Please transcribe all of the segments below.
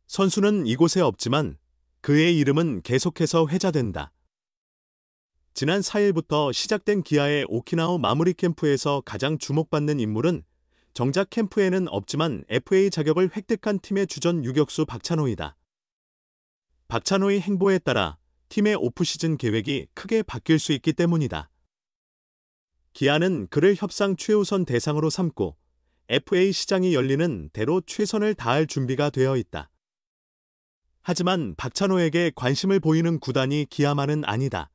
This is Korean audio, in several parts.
선수는 이곳에 없지만 그의 이름은 계속해서 회자된다. 지난 4일부터 시작된 기아의 오키나와 마무리 캠프에서 가장 주목받는 인물은 정작 캠프에는 없지만 FA 자격을 획득한 팀의 주전 유격수 박찬호이다. 박찬호의 행보에 따라 팀의 오프시즌 계획이 크게 바뀔 수 있기 때문이다. 기아는 그를 협상 최우선 대상으로 삼고 FA 시장이 열리는 대로 최선을 다할 준비가 되어 있다. 하지만 박찬호에게 관심을 보이는 구단이 기아만은 아니다.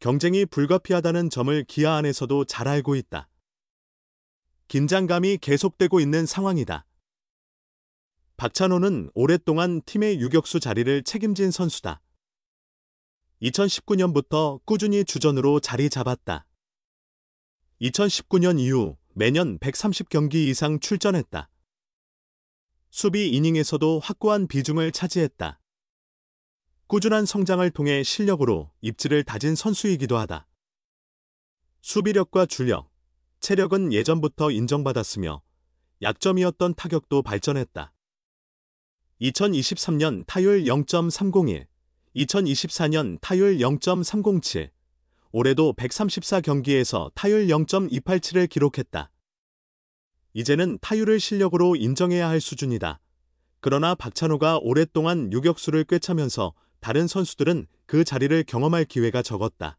경쟁이 불가피하다는 점을 기아 안에서도 잘 알고 있다. 긴장감이 계속되고 있는 상황이다. 박찬호는 오랫동안 팀의 유격수 자리를 책임진 선수다. 2019년부터 꾸준히 주전으로 자리 잡았다. 2019년 이후 매년 130경기 이상 출전했다. 수비 이닝에서도 확고한 비중을 차지했다. 꾸준한 성장을 통해 실력으로 입지를 다진 선수이기도 하다. 수비력과 주력, 체력은 예전부터 인정받았으며 약점이었던 타격도 발전했다. 2023년 타율 0.301, 2024년 타율 0.307, 올해도 134경기에서 타율 0.287을 기록했다. 이제는 타율을 실력으로 인정해야 할 수준이다. 그러나 박찬호가 오랫동안 유격수를 꿰차면서 다른 선수들은 그 자리를 경험할 기회가 적었다.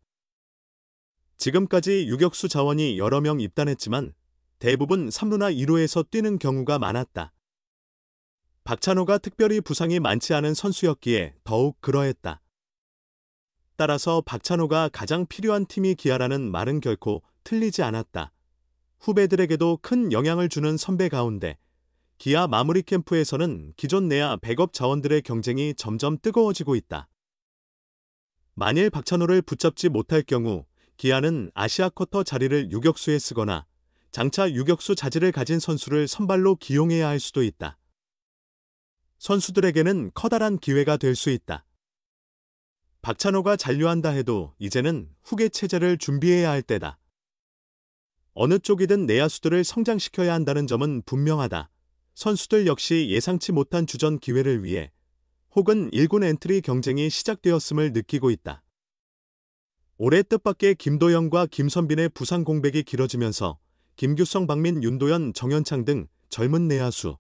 지금까지 유격수 자원이 여러 명 입단했지만 대부분 3루나 2루에서 뛰는 경우가 많았다. 박찬호가 특별히 부상이 많지 않은 선수였기에 더욱 그러했다. 따라서 박찬호가 가장 필요한 팀이 기아라는 말은 결코 틀리지 않았다. 후배들에게도 큰 영향을 주는 선배 가운데 기아 마무리 캠프에서는 기존 내야 백업 자원들의 경쟁이 점점 뜨거워지고 있다. 만일 박찬호를 붙잡지 못할 경우 기아는 아시아 쿼터 자리를 유격수에 쓰거나 장차 유격수 자질을 가진 선수를 선발로 기용해야 할 수도 있다. 선수들에게는 커다란 기회가 될 수 있다. 박찬호가 잔류한다 해도 이제는 후계 체제를 준비해야 할 때다. 어느 쪽이든 내야수들을 성장시켜야 한다는 점은 분명하다. 선수들 역시 예상치 못한 주전 기회를 위해 혹은 1군 엔트리 경쟁이 시작되었음을 느끼고 있다. 올해 뜻밖의 김도영과 김선빈의 부상 공백이 길어지면서 김규성, 박민, 윤도현, 정현창 등 젊은 내야수,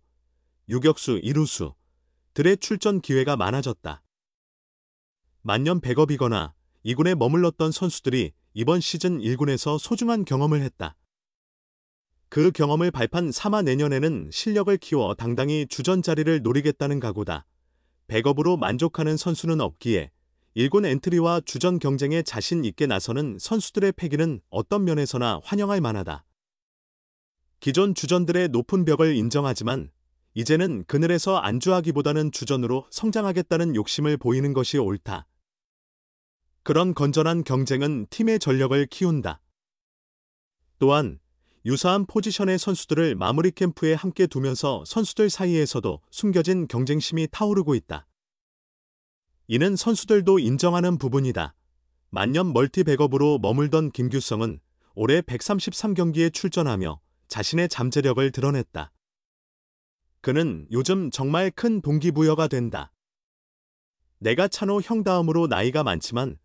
유격수, 이루수 들의 출전 기회가 많아졌다. 만년 백업이거나 2군에 머물렀던 선수들이 이번 시즌 1군에서 소중한 경험을 했다. 그 경험을 발판 삼아 내년에는 실력을 키워 당당히 주전 자리를 노리겠다는 각오다. 백업으로 만족하는 선수는 없기에 1군 엔트리와 주전 경쟁에 자신 있게 나서는 선수들의 패기는 어떤 면에서나 환영할 만하다. 기존 주전들의 높은 벽을 인정하지만 이제는 그늘에서 안주하기보다는 주전으로 성장하겠다는 욕심을 보이는 것이 옳다. 그런 건전한 경쟁은 팀의 전력을 키운다. 또한 유사한 포지션의 선수들을 마무리 캠프에 함께 두면서 선수들 사이에서도 숨겨진 경쟁심이 타오르고 있다. 이는 선수들도 인정하는 부분이다. 만년 멀티 백업으로 머물던 김규성은 올해 133경기에 출전하며 자신의 잠재력을 드러냈다. 그는 요즘 정말 큰 동기부여가 된다. 내가 찬호 형 다음으로 나이가 많지만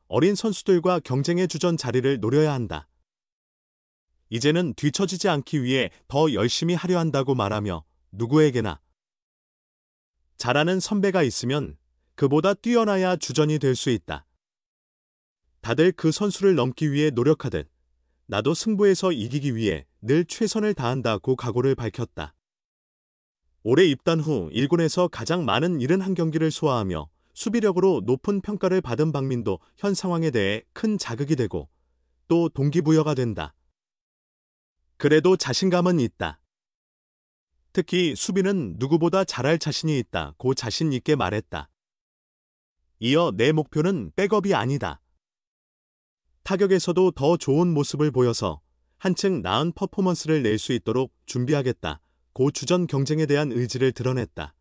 어린 선수들과 경쟁의 주전 자리를 노려야 한다. 이제는 뒤처지지 않기 위해 더 열심히 하려 한다고 말하며 누구에게나 잘하는 선배가 있으면 그보다 뛰어나야 주전이 될 수 있다. 다들 그 선수를 넘기 위해 노력하듯 나도 승부에서 이기기 위해 늘 최선을 다한다고 각오를 밝혔다. 올해 입단 후 1군에서 가장 많은 71경기를 소화하며 수비력으로 높은 평가를 받은 박민도 현 상황에 대해 큰 자극이 되고 또 동기부여가 된다. 그래도 자신감은 있다. 특히 수비는 누구보다 잘할 자신이 있다고 자신 있게 말했다. 이어 내 목표는 백업이 아니다. 타격에서도 더 좋은 모습을 보여서 한층 나은 퍼포먼스를 낼 수 있도록 준비하겠다고 주전 경쟁에 대한 의지를 드러냈다.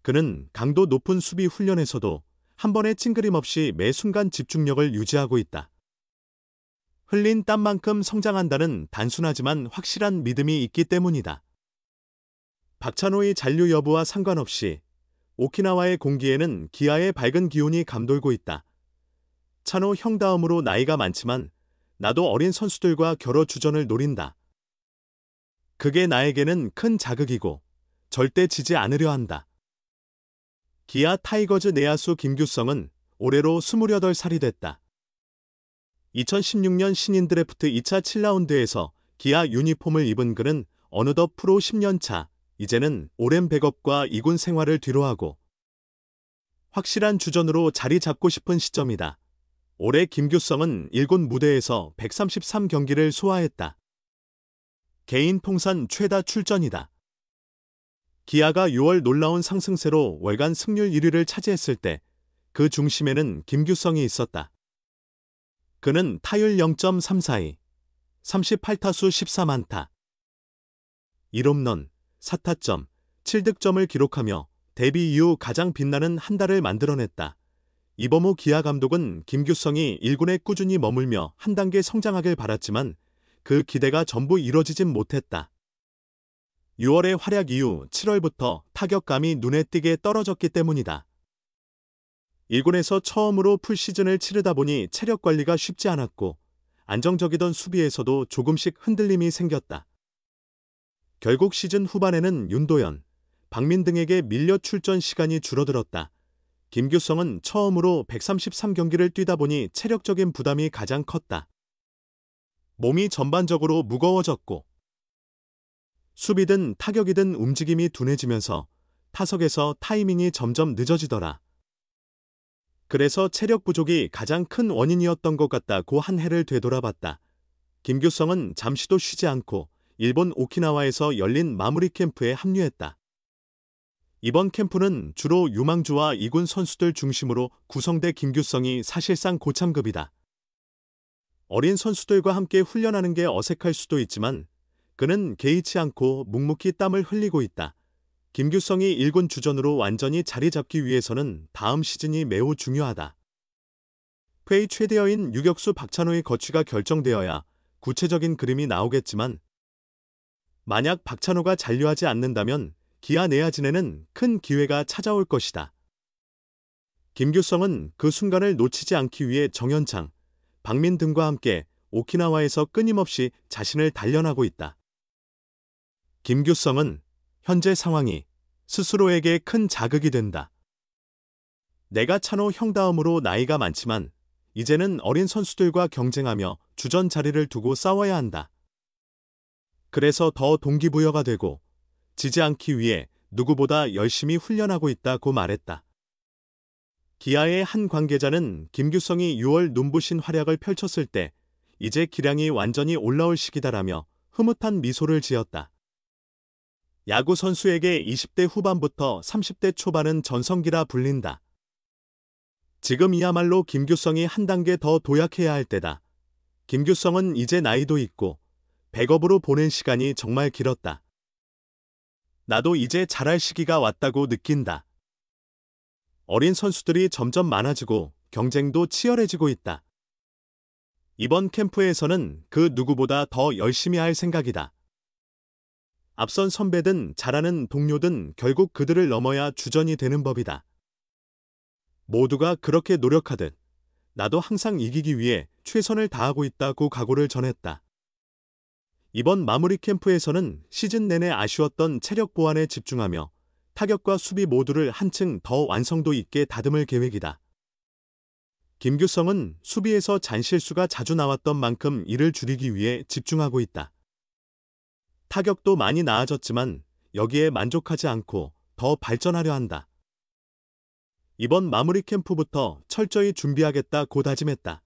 그는 강도 높은 수비 훈련에서도 한 번의 찡그림 없이 매 순간 집중력을 유지하고 있다. 흘린 땀만큼 성장한다는 단순하지만 확실한 믿음이 있기 때문이다. 박찬호의 잔류 여부와 상관없이 오키나와의 공기에는 기아의 밝은 기운이 감돌고 있다. 찬호 형 다음으로 나이가 많지만 나도 어린 선수들과 겨뤄 주전을 노린다. 그게 나에게는 큰 자극이고 절대 지지 않으려 한다. 기아 타이거즈 내야수 김규성은 올해로 28살이 됐다. 2016년 신인 드래프트 2차 7라운드에서 기아 유니폼을 입은 그는 어느덧 프로 10년 차, 이제는 오랜 백업과 2군 생활을 뒤로하고 확실한 주전으로 자리 잡고 싶은 시점이다. 올해 김규성은 1군 무대에서 133경기를 소화했다. 개인 통산 최다 출전이다. 기아가 6월 놀라운 상승세로 월간 승률 1위를 차지했을 때 그 중심에는 김규성이 있었다. 그는 타율 0.342, 38타수 14안타, 1홈런, 4타점, 7득점을 기록하며 데뷔 이후 가장 빛나는 한 달을 만들어냈다. 이범호 기아 감독은 김규성이 1군에 꾸준히 머물며 한 단계 성장하길 바랐지만 그 기대가 전부 이뤄지진 못했다. 6월의 활약 이후 7월부터 타격감이 눈에 띄게 떨어졌기 때문이다. 1군에서 처음으로 풀시즌을 치르다 보니 체력 관리가 쉽지 않았고 안정적이던 수비에서도 조금씩 흔들림이 생겼다. 결국 시즌 후반에는 윤도현, 박민 등에게 밀려 출전 시간이 줄어들었다. 김규성은 처음으로 133경기를 뛰다 보니 체력적인 부담이 가장 컸다. 몸이 전반적으로 무거워졌고 수비든 타격이든 움직임이 둔해지면서 타석에서 타이밍이 점점 늦어지더라. 그래서 체력 부족이 가장 큰 원인이었던 것 같다고 한 해를 되돌아봤다. 김규성은 잠시도 쉬지 않고 일본 오키나와에서 열린 마무리 캠프에 합류했다. 이번 캠프는 주로 유망주와 2군 선수들 중심으로 구성돼 김규성이 사실상 고참급이다. 어린 선수들과 함께 훈련하는 게 어색할 수도 있지만 그는 개의치 않고 묵묵히 땀을 흘리고 있다. 김규성이 1군 주전으로 완전히 자리 잡기 위해서는 다음 시즌이 매우 중요하다. 회의 최대어인 유격수 박찬호의 거취가 결정되어야 구체적인 그림이 나오겠지만 만약 박찬호가 잔류하지 않는다면 기아 내야진에는 큰 기회가 찾아올 것이다. 김규성은 그 순간을 놓치지 않기 위해 정현창, 박민 등과 함께 오키나와에서 끊임없이 자신을 단련하고 있다. 김규성은 현재 상황이 스스로에게 큰 자극이 된다. 내가 찬호 형 다음으로 나이가 많지만 이제는 어린 선수들과 경쟁하며 주전 자리를 두고 싸워야 한다. 그래서 더 동기부여가 되고 지지 않기 위해 누구보다 열심히 훈련하고 있다고 말했다. 기아의 한 관계자는 김규성이 6월 눈부신 활약을 펼쳤을 때 이제 기량이 완전히 올라올 시기다라며 흐뭇한 미소를 지었다. 야구 선수에게 20대 후반부터 30대 초반은 전성기라 불린다. 지금이야말로 김규성이 한 단계 더 도약해야 할 때다. 김규성은 이제 나이도 있고 백업으로 보낸 시간이 정말 길었다. 나도 이제 잘할 시기가 왔다고 느낀다. 어린 선수들이 점점 많아지고 경쟁도 치열해지고 있다. 이번 캠프에서는 그 누구보다 더 열심히 할 생각이다. 앞선 선배든 잘하는 동료든 결국 그들을 넘어야 주전이 되는 법이다. 모두가 그렇게 노력하듯 나도 항상 이기기 위해 최선을 다하고 있다고 각오를 전했다. 이번 마무리 캠프에서는 시즌 내내 아쉬웠던 체력 보완에 집중하며 타격과 수비 모두를 한층 더 완성도 있게 다듬을 계획이다. 김규성은 수비에서 잔실수가 자주 나왔던 만큼 이를 줄이기 위해 집중하고 있다. 타격도 많이 나아졌지만 여기에 만족하지 않고 더 발전하려 한다. 이번 마무리 캠프부터 철저히 준비하겠다고 다짐했다.